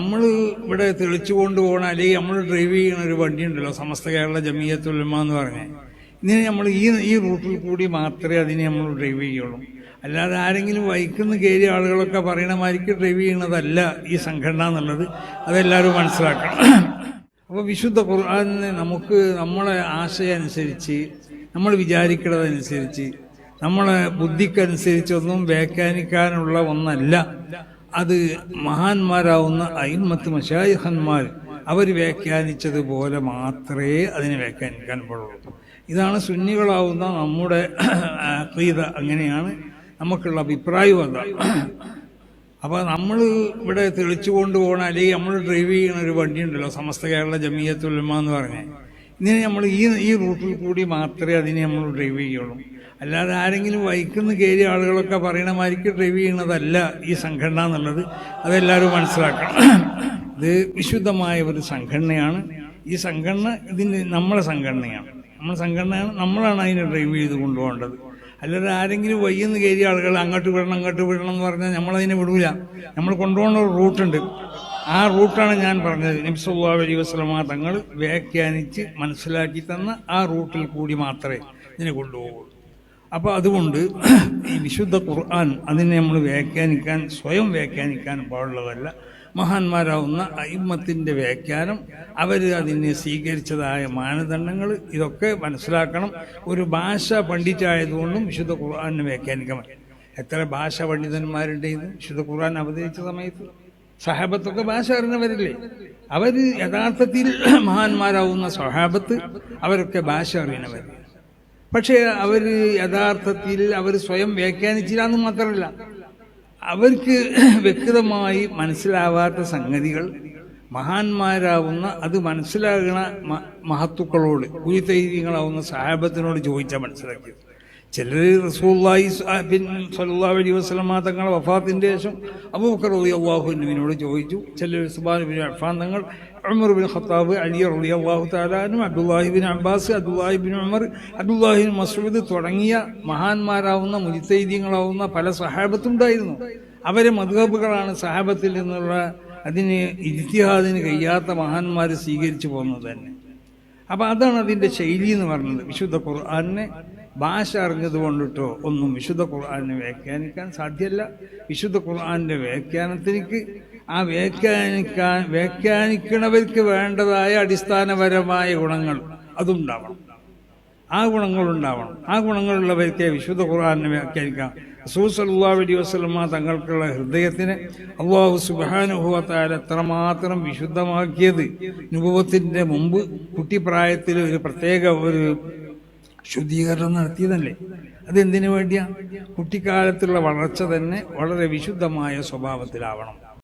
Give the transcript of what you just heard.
നമ്മൾ ഇവിടെ തെളിച്ചു കൊണ്ടുപോകണം, അല്ലെങ്കിൽ നമ്മൾ ഡ്രൈവ് ചെയ്യുന്ന ഒരു വണ്ടി ഉണ്ടല്ലോ, സമസ്ത കേരള ജമിയത്തുൽ ഉലമ എന്ന് പറഞ്ഞാൽ, ഇതിന് നമ്മൾ ഈ റൂട്ടിൽ കൂടി മാത്രമേ അതിനെ നമ്മൾ ഡ്രൈവ് ചെയ്യുള്ളൂ. അല്ലാതെ ആരെങ്കിലും വൈക്കുന്ന കയറിയ ആളുകളൊക്കെ പറയണ മാതിരിക്ക് ഡ്രൈവ് ചെയ്യുന്നതല്ല ഈ സംഘടന എന്നുള്ളത് അതെല്ലാവരും മനസ്സിലാക്കണം. അപ്പോൾ വിശുദ്ധ ഖുർആനിനെ നമുക്ക് നമ്മളെ ആശയം അനുസരിച്ച്, നമ്മൾ വിചാരിക്കുന്നതനുസരിച്ച്, നമ്മളെ ബുദ്ധിക്കനുസരിച്ചൊന്നും വ്യാഖ്യാനിക്കാനുള്ള ഒന്നല്ല. അത് മഹാന്മാരാവുന്ന അയിമ്മത്ത് മശായിഖന്മാർ അവർ വ്യാഖ്യാനിച്ചതുപോലെ മാത്രമേ അതിനെ വ്യാഖ്യാനിക്കാൻ പാടുള്ളൂ. ഇതാണ് സുന്നികളാവുന്ന നമ്മുടെ അഖീദ. അങ്ങനെയാണ് നമുക്കുള്ള അഭിപ്രായം. അതാണ്. അപ്പോൾ നമ്മൾ ഇവിടെ തെളിച്ചു കൊണ്ടുപോകണം, അല്ലെങ്കിൽ നമ്മൾ ഡ്രൈവ് ചെയ്യുന്ന ഒരു വണ്ടി ഉണ്ടല്ലോ, സമസ്ത കേരള ജമിയത്തുൽ ഉലമ എന്ന് പറഞ്ഞാൽ, ഇതിനെ നമ്മൾ ഈ റൂട്ടിൽ കൂടി മാത്രമേ അതിനെ നമ്മൾ ഡ്രൈവ് ചെയ്യുള്ളൂ. അല്ലാതെ ആരെങ്കിലും വൈക്കുന്ന കയറിയ ആളുകളൊക്കെ പറയണ മാതിരിക്ക് ഡ്രൈവ് ചെയ്യുന്നതല്ല ഈ സംഘടന എന്നുള്ളത് അതെല്ലാവരും മനസ്സിലാക്കണം. ഇത് വിശുദ്ധമായ ഒരു സംഘടനയാണ്. ഈ സംഘടന നമ്മളെ സംഘടനയാണ്. നമ്മളാണ് അതിനെ ഡ്രൈവ് ചെയ്ത് കൊണ്ടുപോകേണ്ടത്. അല്ലാതെ ആരെങ്കിലും വയ്യെന്ന് കയറിയ ആളുകൾ അങ്ങോട്ട് വിടണം എന്ന് പറഞ്ഞാൽ നമ്മളതിനെ വിടൂല. നമ്മൾ കൊണ്ടുപോകുന്ന ഒരു റൂട്ടുണ്ട്. ആ റൂട്ടാണ് ഞാൻ പറഞ്ഞത്. നബി സല്ലല്ലാഹു അലൈഹി വസല്ലമ തങ്ങൾ വ്യാഖ്യാനിച്ച് മനസ്സിലാക്കി തന്ന ആ റൂട്ടിൽ കൂടി മാത്രമേ ഇതിനെ കൊണ്ടുപോകൂ. അപ്പോൾ അതുകൊണ്ട് ഈ വിശുദ്ധ ഖുർആൻ അതിനെ നമ്മൾ സ്വയം വ്യാഖ്യാനിക്കാൻ പാടുള്ളതല്ല. മഹാന്മാരാവുന്ന അയിമ്മത്തിൻ്റെ വ്യാഖ്യാനം, അവർ അതിനെ സ്വീകരിച്ചതായ മാനദണ്ഡങ്ങൾ, ഇതൊക്കെ മനസ്സിലാക്കണം. ഒരു ഭാഷ പണ്ഡിറ്റായതുകൊണ്ടും വിശുദ്ധ ഖുർആനെ വ്യാഖ്യാനിക്കാൻ പറ്റും. എത്ര ഭാഷ പണ്ഡിതന്മാരുണ്ട് ഇത് വിശുദ്ധ ഖുർആൻ അവതരിച്ച സമയത്ത്? സഹാബത്തൊക്കെ ഭാഷ അറിഞ്ഞവരില്ലേ? അവർ യഥാർത്ഥത്തിൽ മഹാന്മാരാവുന്ന സഹാബത്ത് അവരൊക്കെ ഭാഷ അറിയുന്നവർ. പക്ഷേ അവർ യഥാർത്ഥത്തിൽ അവർ സ്വയം വ്യാഖ്യാനിച്ചില്ല എന്ന് മാത്രമല്ല, അവർക്ക് വ്യക്തമായി മനസ്സിലാവാത്ത സംഗതികൾ മഹാന്മാരാവുന്ന, അത് മനസ്സിലാകുന്ന മഹത്തുക്കളോട്, ഗുരുതൈര്യങ്ങളാവുന്ന സഹാബത്തിനോട് ചോദിച്ചാൽ മനസ്സിലാക്കിയത്. ചിലർ റസൂലുള്ളാഹി സ്വല്ലല്ലാഹു അലൈഹി വസല്ലമ തങ്ങളുടെ വഫാത്തിന്റെ ശേഷം അബൂബക്കർ റളിയല്ലാഹു അൻഹുവിനോട് ചോദിച്ചു. ചിലർ ഉസ്മാൻ ബിൻ അഫ്ഫാൻ തങ്ങൾ, ഉമർ ബിൻ ഖത്താബ്, അലി റളിയല്ലാഹു തആല അൻഹു, അബ്ദുല്ലാഹി ബിൻ അബ്ബാസ്, അബ്ദുല്ലാഹി ബിൻ ഉമർ, അബ്ദുല്ലാഹി ബിൻ മസ്ഊദ് തുടങ്ങിയ മഹാന്മാരാവുന്ന മുജ്തഹിദീങ്ങളാവുന്ന പല സഹാബത്തുണ്ടായിരുന്നു. അവരെ മദ്ഹബുകളാണ് സഹാബത്തിൽ നിന്നുള്ള അതിന് ഇജ്തിഹാദിന് കഴിയാത്ത മഹാന്മാർ സ്വീകരിച്ചു പോകുന്നത് തന്നെ. അപ്പം അതാണ് അതിൻ്റെ ശൈലി എന്ന് പറയുന്നത്. വിശുദ്ധ ഖുർആനെ ഭാഷ അറിഞ്ഞതുകൊണ്ടിട്ടോ ഒന്നും വിശുദ്ധ ഖുർആനെ വ്യാഖ്യാനിക്കാൻ സാധ്യമല്ല. വിശുദ്ധ ഖുർആന്റെ വ്യാഖ്യാനത്തിലേക്ക് ആ വ്യാഖ്യാനിക്കണവർക്ക് വേണ്ടതായ അടിസ്ഥാനപരമായ ഗുണങ്ങൾ അതുണ്ടാവണം. ആ ഗുണങ്ങളുള്ളവർക്ക് വിശുദ്ധ ഖുർആനെ വ്യാഖ്യാനിക്കാം. റസൂൽ സല്ലല്ലാഹു അലൈഹി വസല്ലമ തങ്ങൾക്കുള്ള ഹൃദയത്തിന് അല്ലാഹു സുബ്ഹാനഹു വ തആല എത്രമാത്രം വിശുദ്ധമാക്കിയത്. നുബുവത്തിന്റെ മുമ്പ് കുട്ടിപ്രായത്തിൽ ഒരു പ്രത്യേക ഒരു ശുദ്ധീകരണം നടത്തിയതല്ലേ? അതെന്തിനു വേണ്ടിയാ? കുട്ടിക്കാലത്തുള്ള വളർച്ച തന്നെ വളരെ വിശുദ്ധമായ സ്വഭാവത്തിലാവണം.